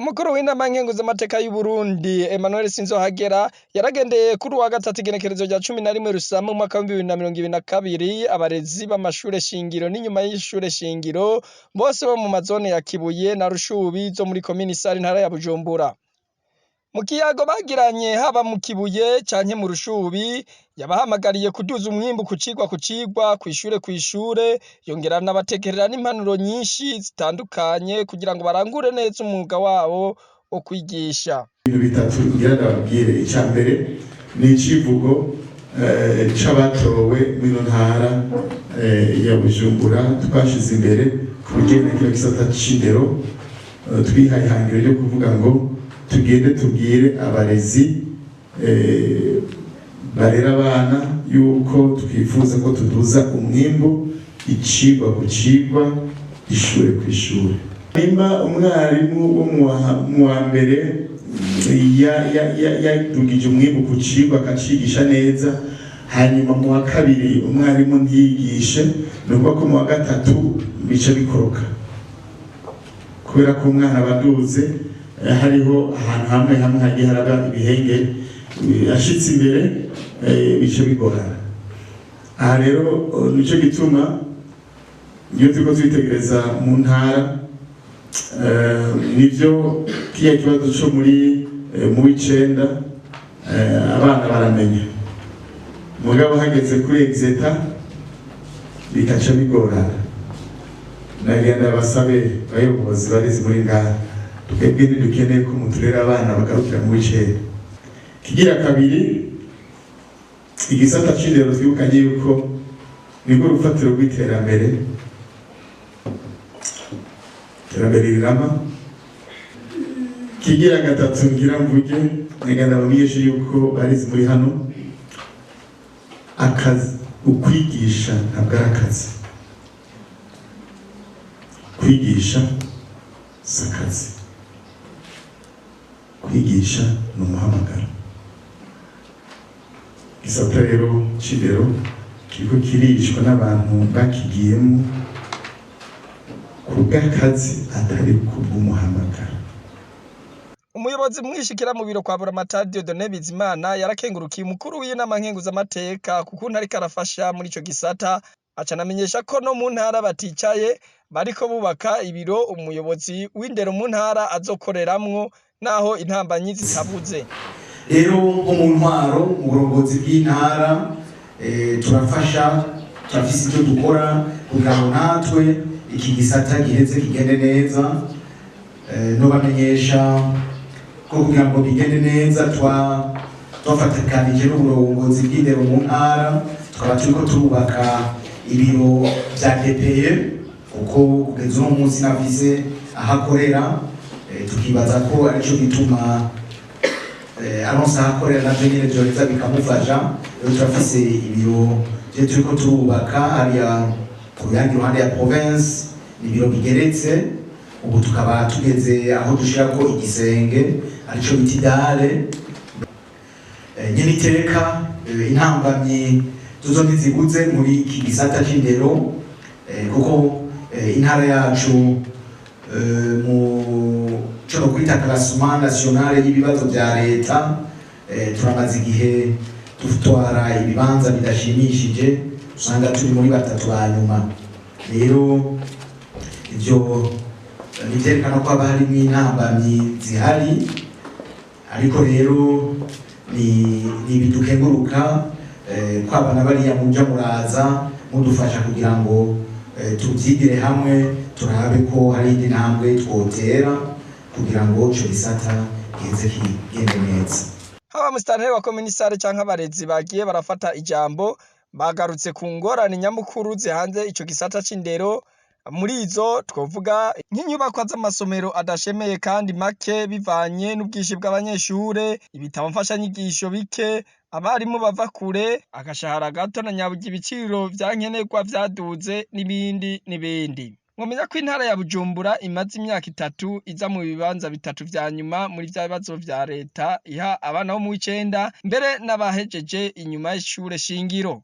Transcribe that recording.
Umukuru w'inama nkenguzamateka y'u Burundi Emmanuel Sinzohagera yaragendeye kuri uwa gatatu igenekerezo rya 11 Rusama mu mwaka wa 2022 abarezi b'amashure shingiro n'inyuma y'ishure shingiro bose bo mu mazone ya Kibuye na Rushubi zo muri komine Isare ntara ya Bujumbura. Mu kiyago bagiranye haba mu Kibuye canke mu Rushubi yabahamagariye kuduza umwimbu ku cigwa kw'ishure yongera n'abatekerera n'impanuro nyinshi zitandukanye kugira ngo barangure neza umwuga wabo wo kwigisha. Ibintu bitatu ngira ndababwire. Icambere ni icivugo c'abatowe mu ntara ya Bujumbura twashize imbere ku bigenekerezo gisata c'indero, twihaye ihangiro ryo kuvuga ngo tugende tubwire abarezi barera abana yuko twifuza ko tuduza umwimbu icigwa ku cigwa, ishure ku ishure. Nimba umwarimu wo mu wa mbere yadugije umwimbu ku cigwa akacigisha neza, hanyuma mu wa kabiri umwarimu ntiyigishe, nuko ko mu wa gatatu bica bikoroka kubera ko umwana baduze hariho ahantu hamwe hagiye haraba ibihenge ashitse imbere bica bigorana. Aha rero nico gituma iyo turiko twitegereza mu ntara nivyo kiya kibazo co mu w'icenda abana baramenya, mugabo hageze kuri exeta bikaca bigorana. Nagenda basabe bayobozi barizi muri ngaha, twebwe ntidukeneye ko muturera abana bagarukira mu w'icenda. Kigira kabiri, igisata c'indero twibukanye yuko nibwo rufatiro rw'iterambere rirama. Kigira gatatu ngira mvuge nagenda bamenyeshe yuko barizi muri hano akazi ukwigisha ntabwo ari akazi, kwigisha si akazi, kwigisha ni umuhamagaro. Gisata rero c'indero kiriko kirishwa n'abantu bakigiyemo kubw'akazi atari kubw'umuhamagaro. Umuyobozi mwishikira mu biro kwa Buramatari Dieudonné Bizimana yarakengurukiye umukuru w'inama nkenguzamateka kukuntu ariko arafasha muri ico gisata, acanamenyesha ko no mu ntara baticaye bariko bubaka ibiro umuyobozi w'indero mu ntara azokoreramwo naho intambanyi zitabuze. Rero nko mu ntwaro mu burongozi bw'intara turafasha, turafise icyo dukora kugira ngo natwe iki gisata giheze kigende neza. No bamenyesha ko kugira ngo bigende neza twafatakanije n'uburongozi bw'indero mu ntara, tukaba turiko turubaka ibiro vya DPE kuko kugeza uno munsi nafise ahakorera, tukibaza ko arico gituma aronse ahakorera navyo nyene vyoheza bikamufasha. Rero turafise ibiro vyo turiko turubaka hariya ku yandi ruhande ya province, ibiro bigeretse. Ubu tukaba tugeze aho dushirako igisenge arico bita idare. Nyene iteka intambamyi tuzo ntiziguze muri iki gisata c'indero kuko intara yacu mu co no kwita classement national y'ibibazo vya leta turamaze igihe dutwara ibibanza bidashimishije, usanga turi muri batatu ba nyuma. Rero ivyo biterekana ko haba harimwo intambamyi zihari, ariko rero ni bidukenguruka ko abana bariya muja muraza mudufasha kugira ngo tuvyigire hamwe, turabe ko hari indi ntambwe twotera kugira ngo ico gisata giheze kigende neza. Haba musitanteri wa komine Isare canke abarezi bagiye barafata ijambo bagarutse ku ngorane nyamukuru zihanze ico gisata c'indero. Muri izo twovuga nk'inyubakwa z'amasomero adashemeye kandi make bivanye n'ubwinshi bw'abanyeshure, ibitabo mfashanyigisho bike, abarimu bava kure, agashahara gato na nyaburya ibiciro vya nkenerwa vyaduze n'ibindi. Mwomenya ko intara ya Bujumbura imaze imyaka 3 iza mu bibanza bitatu vya nyuma muri vya bibazo vya leta iha abana bo mu w'icenda mbere n'abahejeje inyuma y'ishure shingiro.